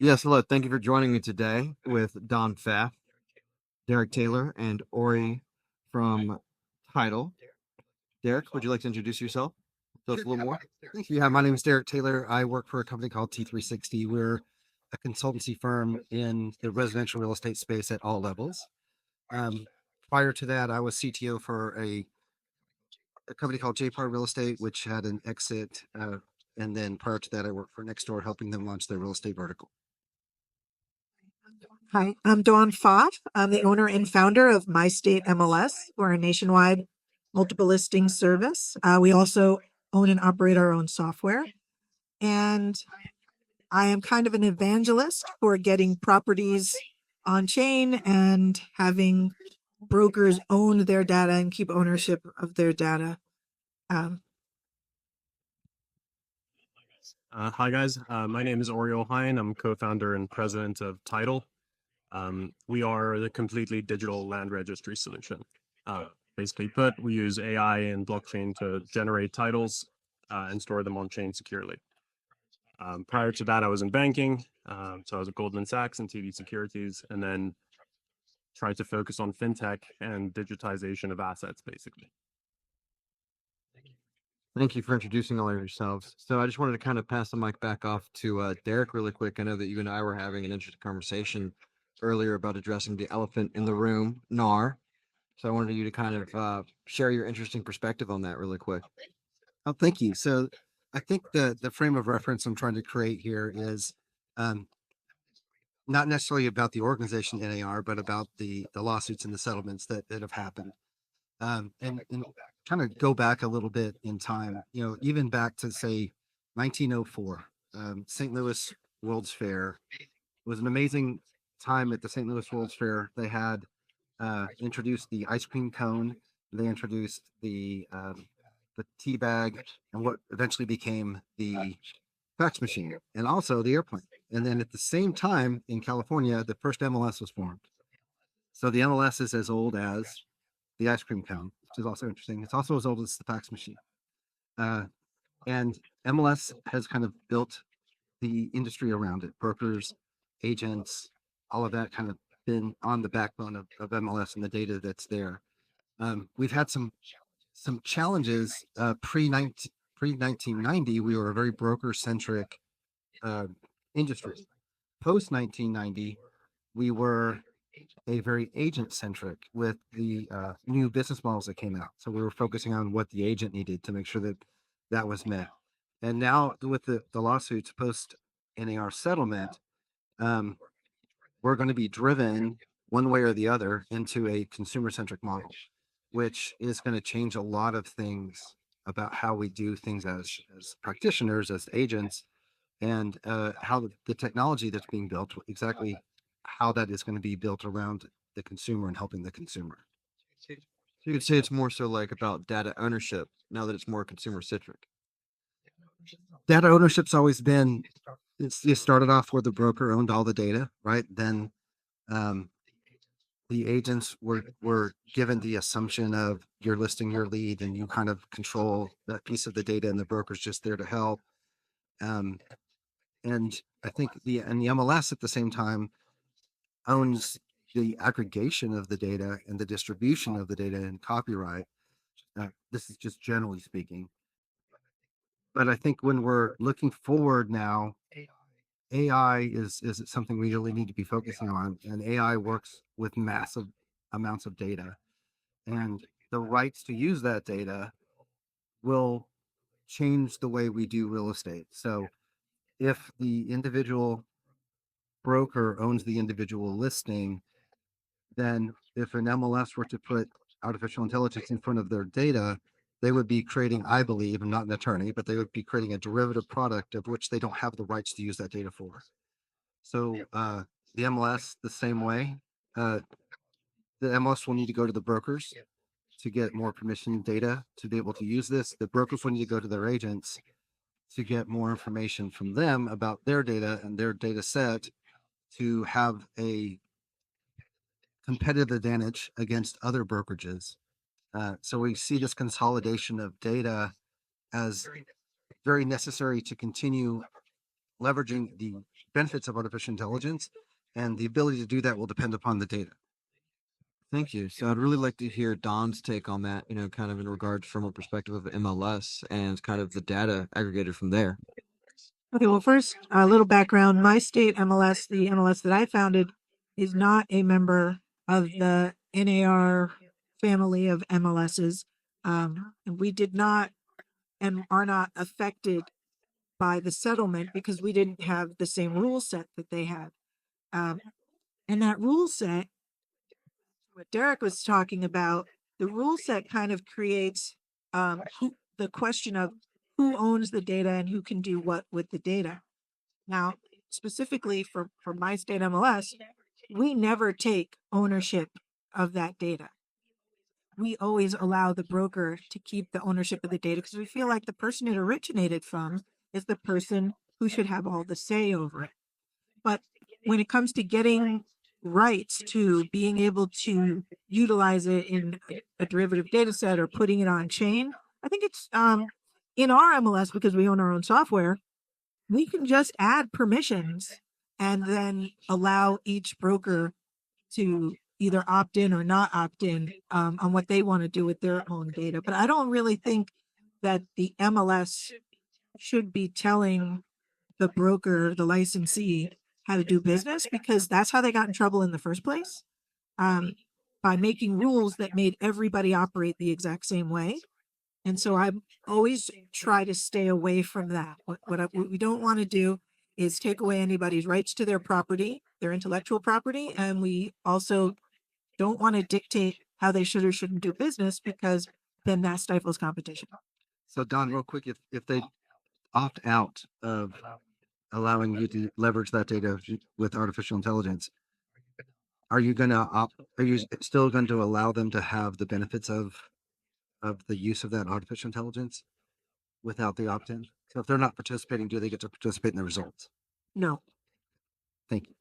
Yes, hello. Thank you for joining me today with Don Pfaff, Derek Taylor, and Ori from Titl. Derek, would you like to introduce yourself? Tell us a little more. Thank you. Yeah, my name is Derek Taylor. I work for a company called T360. We're a consultancy firm in the residential real estate space at all levels. Prior to that, I was CTO for a company called JPAR Real Estate, which had an exit. And then prior to that, I worked for Nextdoor, helping them launch their real estate vertical. Hi, I'm Dawn Pfaff. I'm the owner and founder of My State MLS. We're a nationwide multiple listing service. We also own and operate our own software. And I am kind of an evangelist for getting properties on chain and having brokers own their data and keep ownership of their data. Hi guys, my name is Ohayon. I'm co-founder and president of Titl. We are the completely digital land registry solution. Basically put, we use AI and blockchain to generate titles and store them on chain securely. Prior to that, I was in banking. So I was at Goldman Sachs and TD Securities, and then tried to focus on fintech and digitization of assets, basically. Thank you for introducing all of yourselves. So I just wanted to kind of pass the mic back off to Derek really quick. I know that you and I were having an interesting conversation earlier about addressing the elephant in the room, NAR. So I wanted you to kind of share your interesting perspective on that really quick. Oh, thank you. So I think the frame of reference I'm trying to create here is not necessarily about the organization NAR, but about the lawsuits and the settlements that have happened. And kind of go back a little bit in time, even back to say 1904, St. Louis World's Fair was an amazing time at the St. Louis World's Fair. They had introduced the ice cream cone. They introduced the tea bag and what eventually became the fax machine and also the airplane. And then at the same time in California, the first MLS was formed. So the MLS is as old as the ice cream cone, which is also interesting. It's also as old as the fax machine. And MLS has kind of built the industry around it. Brokers, agents, all of that kind of been on the backbone of MLS and the data that's there. We've had some challenges pre 1990. We were a very broker centric industry. Post 1990, we were a very agent centric with the new business models that came out. So we were focusing on what the agent needed to make sure that that was met. And now with the lawsuits post NAR settlement, we're going to be driven one way or the other into a consumer centric model, which is going to change a lot of things about how we do things as practitioners, as agents, and how the technology that's being built, exactly how that is going to be built around the consumer and helping the consumer. So you could say it's more so like about data ownership now that it's more consumer centric. Data ownership's always been, it started off where the broker owned all the data, right? Then the agents were given the assumption of you're listing your lead and you kind of control that piece of the data and the broker's just there to help. And I think the MLS at the same time owns the aggregation of the data and the distribution of the data and copyright. This is just generally speaking. But I think when we're looking forward now, AI is something we really need to be focusing on. And AI works with massive amounts of data. And the rights to use that data will change the way we do real estate. So if the individual broker owns the individual listing, then if an MLS were to put artificial intelligence in front of their data, they would be creating, I believe, I'm not an attorney, but they would be creating a derivative product of which they don't have the rights to use that data for. So the MLS, the same way, the MLS will need to go to the brokers to get more permission data to be able to use this. The brokers will need to go to their agents to get more information from them about their data and their data set to have a competitive advantage against other brokerages. So we see this consolidation of data as very necessary to continue leveraging the benefits of artificial intelligence, and the ability to do that will depend upon the data. Thank you. So I'd really like to hear Don's take on that, kind of in regards from a perspective of MLS and kind of the data aggregated from there. Okay, well, first, a little background. My state MLS, the MLS that I founded, is not a member of the NAR family of MLSs. And we did not and are not affected by the settlement because we didn't have the same rule set that they had. And that rule set, what Derek was talking about, the rule set kind of creates the question of who owns the data and who can do what with the data. Now, specifically for my state MLS, we never take ownership of that data. We always allow the broker to keep the ownership of the data because we feel like the person it originated from is the person who should have all the say over it. But when it comes to getting rights to being able to utilize it in a derivative data set or putting it on chain, I think it's in our MLS, because we own our own software, we can just add permissions and then allow each broker to either opt in or not opt in on what they want to do with their own data. But I don't really think that the MLS should be telling the broker, the licensee, how to do business, because that's how they got in trouble in the first place, by making rules that made everybody operate the exact same way. And so I always try to stay away from that. What we don't want to do is take away anybody's rights to their property, their intellectual property, and we also don't want to dictate how they should or shouldn't do business, because then that stifles competition. So Don, real quick, if they opt out of allowing you to leverage that data with artificial intelligence, are you still going to allow them to have the benefits of the use of that artificial intelligence without the opt-in? So if they're not participating, do they get to participate in the results? No. Thank you.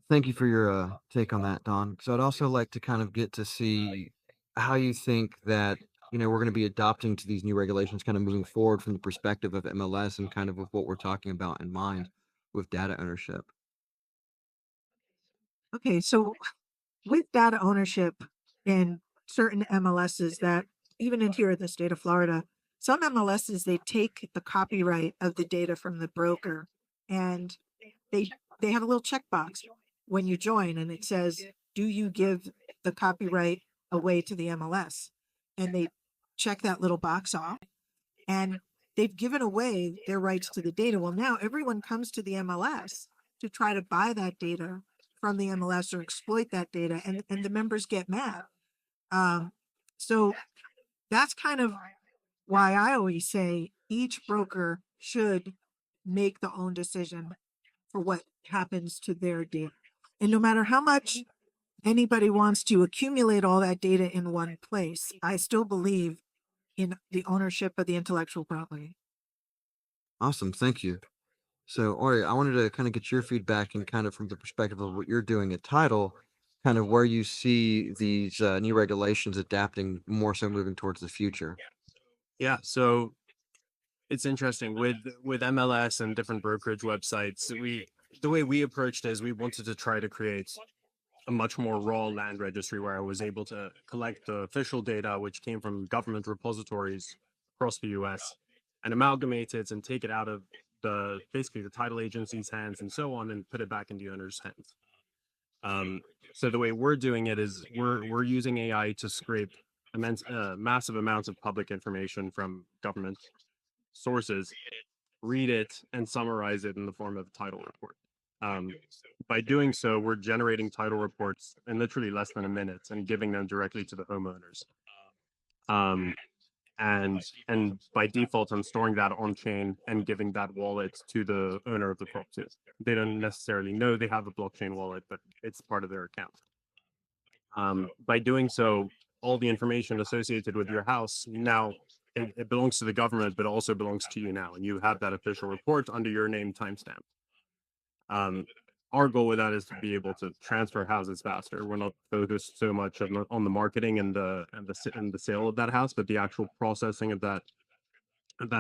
Thank you for your take on that, Don. So I'd also like to kind of get to see how you think that, we're going to be adopting to these new regulations kind of moving forward from the perspective of MLS and kind of with what we're talking about in mind with data ownership. Okay, so with data ownership in certain MLSs, that even in here in the state of Florida, some MLSs, they take the copyright of the data from the broker, and they have a little checkbox when you join, and it says, do you give the copyright away to the MLS? And they check that little box off, and they've given away their rights to the data. Well, now everyone comes to the MLS to try to buy that data from the MLS or exploit that data, and the members get mad. So that's kind of why I always say each broker should make the own decision for what happens to their data. And no matter how much anybody wants to accumulate all that data in one place, I still believe in the ownership of the intellectual property. Awesome. Thank you. So, Ori, I wanted to kind of get your feedback and kind of from the perspective of what you're doing at Titl, kind of where you see these new regulations adapting more so moving towards the future. Yeah, so it's interesting with MLS and different brokerage websites. The way we approached it is we wanted to try to create a much more raw land registry where I was able to collect the official data, which came from government repositories across the US, and amalgamate it and take it out of basically the title agency's hands and so on, and put it back in the owner's hands. So the way we're doing it is we're using AI to scrape massive amounts of public information from government sources, read it, and summarize it in the form of a title report. By doing so, we're generating title reports in literally less than a minute and giving them directly to the homeowners. And by default, I'm storing that on chain and giving that wallet to the owner of the property. They don't necessarily know they have a blockchain wallet, but it's part of their account. By doing so, all the information associated with your house now it belongs to the government, but also belongs to you now, and you have that official report under your name timestamp. Our goal with that is to be able to transfer houses faster. We're not focused so much on the marketing and the sale of that house, but the actual processing of that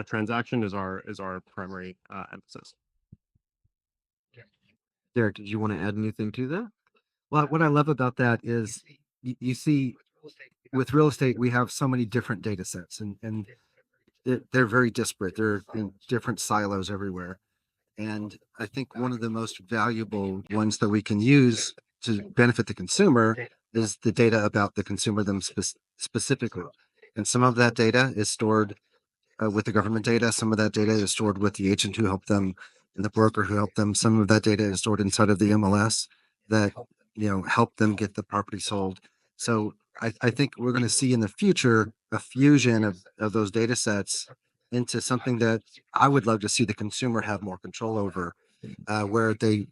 transaction is our primary emphasis. Derek, did you want to add anything to that? Well, what I love about that is you see with real estate, we have so many different data sets and they're very disparate. They're in different silos everywhere. And I think one of the most valuable ones that we can use to benefit the consumer is the data about the consumer specifically. And some of that data is stored with the government data. Some of that data is stored with the agent who helped them and the broker who helped them. Some of that data is stored inside of the MLS that, help them get the property sold. So I think we're going to see in the future a fusion of those data sets into something that I would love to see the consumer have more control over, where they,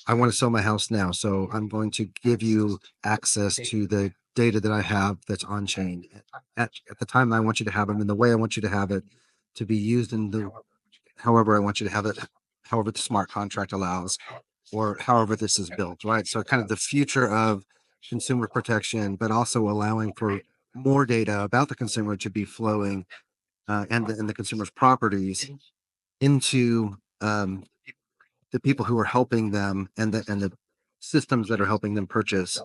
I want to sell my house now, so I'm going to give you access to the data that I have that's on chain at the time I want you to have them in the way I want you to have it to be used in the however I want you to have it, however the smart contract allows, or however this is built, right? So kind of the future of consumer protection, but also allowing for more data about the consumer to be flowing and the consumer's properties into the people who are helping them and the systems that are helping them purchase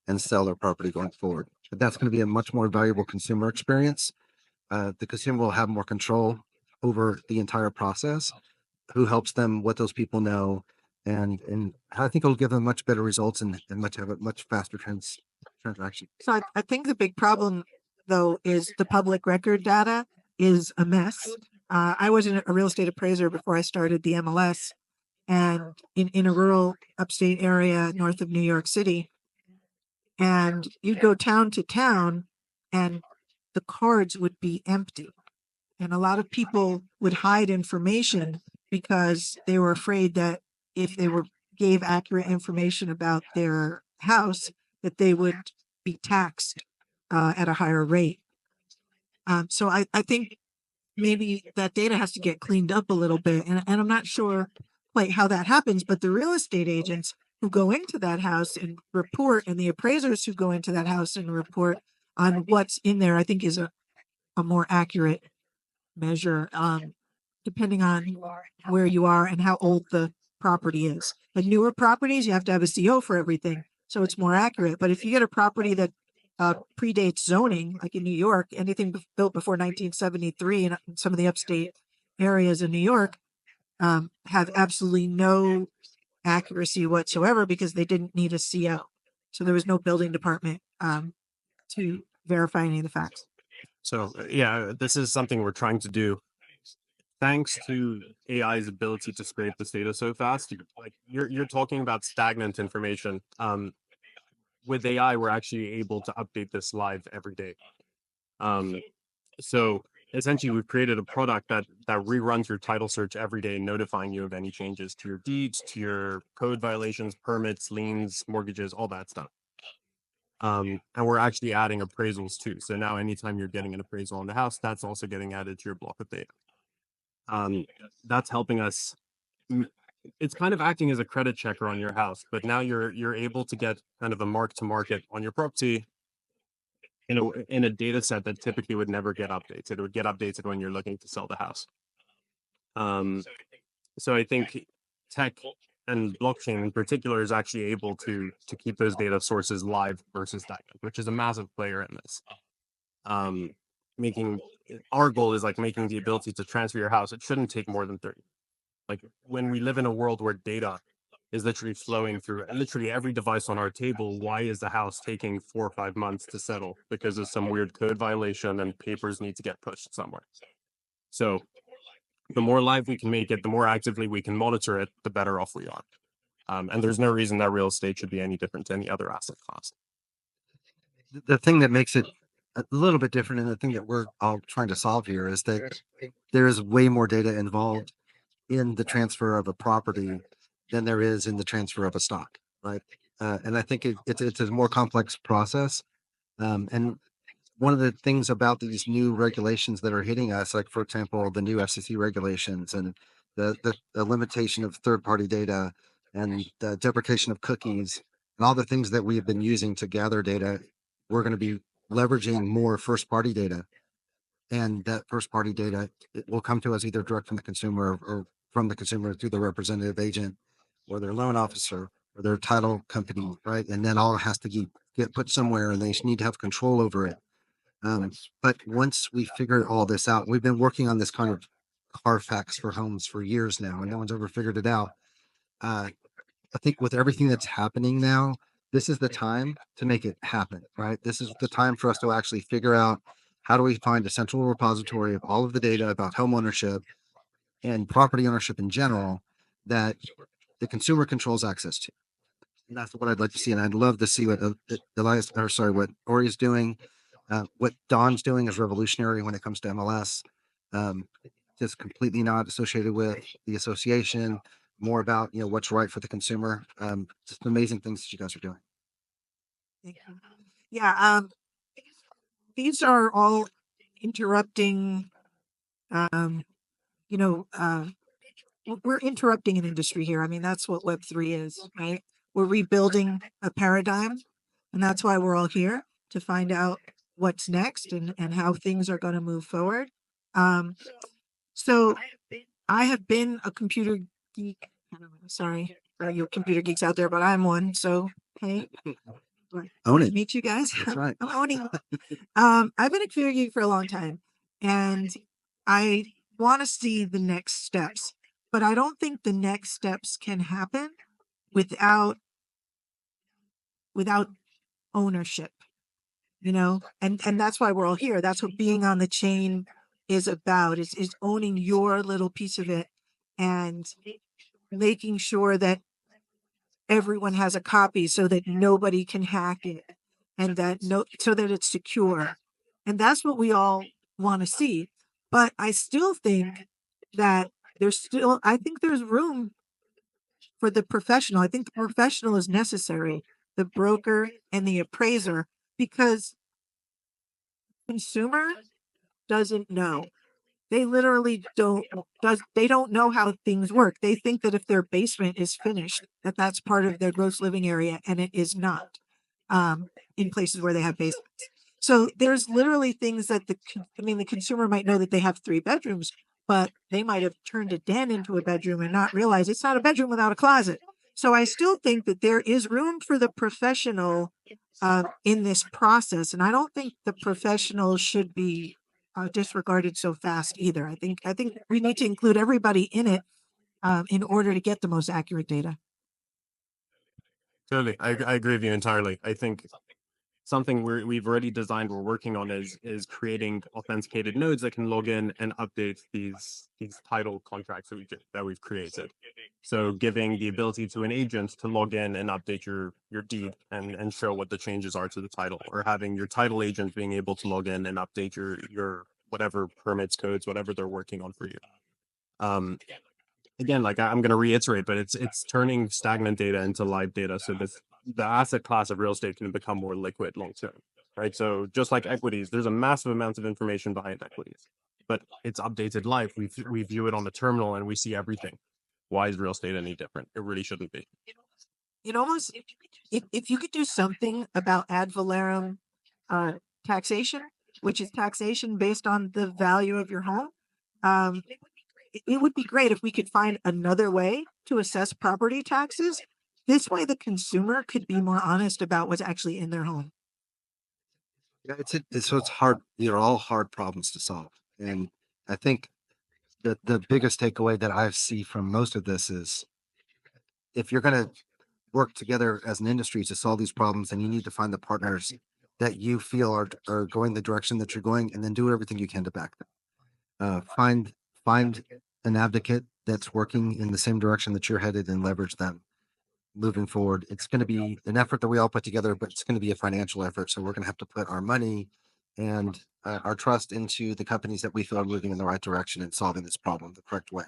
and sell their property going forward. But that's going to be a much more valuable consumer experience. The consumer will have more control over the entire process, who helps them, what those people know, and I think it'll give them much better results and have a much faster transaction. So I think the big problem, though, is the public record data is a mess. I was a real estate appraiser before I started the MLS, and in a rural upstate area north of New York City. And you'd go town to town, and the cards would be empty. And a lot of people would hide information because they were afraid that if they gave accurate information about their house, that they would be taxed at a higher rate. So I think maybe that data has to get cleaned up a little bit. And I'm not sure quite how that happens, but the real estate agents who go into that house and report, and the appraisers who go into that house and report on what's in there, I think is a more accurate measure, depending on where you are and how old the property is. Like newer properties, you have to have a CO for everything, so it's more accurate. But if you get a property that predates zoning, like in New York, anything built before 1973 in some of the upstate areas in New York have absolutely no accuracy whatsoever because they didn't need a CO. So there was no building department to verify any of the facts. So yeah, this is something we're trying to do. Thanks to AI's ability to scrape this data so fast, you're talking about stagnant information. With AI, we're actually able to update this live every day. So essentially, we've created a product that reruns your title search every day, notifying you of any changes to your deeds, to your code violations, permits, liens, mortgages, all that stuff. And we're actually adding appraisals too. So now anytime you're getting an appraisal on the house, that's also getting added to your block of data. That's helping us. It's kind of acting as a credit checker on your house, but now you're able to get kind of a mark to market on your property in a data set that typically would never get updated. It would get updated when you're looking to sell the house. So I think tech and blockchain in particular is actually able to keep those data sources live versus stagnant, which is a massive player in this. Making our goal is like making the ability to transfer your house. It shouldn't take more than 30. Like when we live in a world where data is literally flowing through literally every device on our table, why is the house taking 4 or 5 months to settle? Because of some weird code violation and papers need to get pushed somewhere. So the more live we can make it, the more actively we can monitor it, the better off we are. And there's no reason that real estate should be any different to any other asset class. The thing that makes it a little bit different, and the thing that we're all trying to solve here, is that there is way more data involved in the transfer of a property than there is in the transfer of a stock, right? And I think it's a more complex process. And one of the things about these new regulations that are hitting us, like for example, the new FCC regulations and the limitation of third-party data and the deprecation of cookies and all the things that we have been using to gather data, we're going to be leveraging more first-party data. And that first-party data, it will come to us either direct from the consumer or from the consumer through the representative agent. or their loan officer or their title company, right? And then all has to get put somewhere, and they need to have control over it. But once we figured all this out, we've been working on this kind of Carfax for homes for years now, and no one's ever figured it out. I think with everything that's happening now, this is the time to make it happen, right? This is the time for us to actually figure out how do we find a central repository of all of the data about home ownership and property ownership in general that the consumer controls access to. And that's what I'd like to see. And I'd love to see what Elias, or sorry, what Ori is doing. What Don's doing is revolutionary when it comes to MLS. Just completely not associated with the association, more about, what's right for the consumer. Just amazing things that you guys are doing. Thank you. Yeah, these are all interrupting, you know, we're interrupting an industry here. I mean, that's what Web3 is, right? We're rebuilding a paradigm, and that's why we're all here, to find out what's next and how things are going to move forward. So I have been a computer geek. Sorry for you computer geeks out there, but I'm one. So, hey, Own nice it. to meet you guys. That's right. I'm owning. I've been a computer geek for a long time, and I want to see the next steps, but I don't think the next steps can happen without ownership, and that's why we're all here. That's what being on the chain is about, is owning your little piece of it and making sure that everyone has a copy so that nobody can hack it, and so that it's secure. And that's what we all want to see. But I still think that I think there's room for the professional. I think the professional is necessary, the broker and the appraiser, because consumer doesn't know. They literally they don't know how things work. They think that if their basement is finished, that's part of their gross living area, and it is not, in places where they have basements. So there's literally things that the consumer might know that they have 3 bedrooms, but they might have turned a den into a bedroom and not realize it's not a bedroom without a closet. So I still think that there is room for the professional in this process, and I don't think the professional should be disregarded so fast either. I think we need to include everybody in it in order to get the most accurate data. Totally. I agree with you entirely. I think something we've already designed, we're working on is creating authenticated nodes that can log in and update these title contracts that we've created. So giving the ability to an agent to log in and update your deed and show what the changes are to the title, or having your title agent being able to log in and update your whatever permits, codes, whatever they're working on for you. Again, like I'm going to reiterate, but it's turning stagnant data into live data, so the asset class of real estate can become more liquid long term, right? So just like equities, there's a massive amount of information behind equities, but it's updated live. We view it on the terminal and we see everything. Why is real estate any different? It really shouldn't be. It almost, if you could do something about ad valorem taxation, which is taxation based on the value of your home, it would be great if we could find another way to assess property taxes. This way, the consumer could be more honest about what's actually in their home. Yeah, it's hard. They're all hard problems to solve. And I think that the biggest takeaway that I see from most of this is, if you're going to work together as an industry to solve these problems, then you need to find the partners that you feel are going the direction that you're going, and then do everything you can to back them. Find an advocate that's working in the same direction that you're headed, and leverage them moving forward. It's going to be an effort that we all put together, but it's going to be a financial effort. So we're going to have to put our money and our trust into the companies that we feel are moving in the right direction and solving this problem the correct way.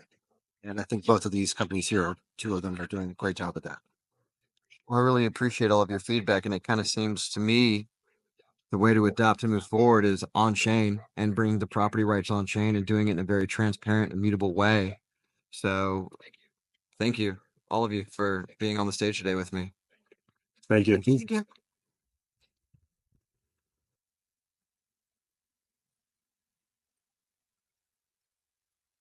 And I think both of these companies here, 2 of them, are doing a great job at that. Well, I really appreciate all of your feedback, and it kind of seems to me the way to adopt and move forward is on chain and bringing the property rights on chain and doing it in a very transparent, immutable way. So thank you, all of you, for being on the stage today with me. Thank you. Thank you. Thank you.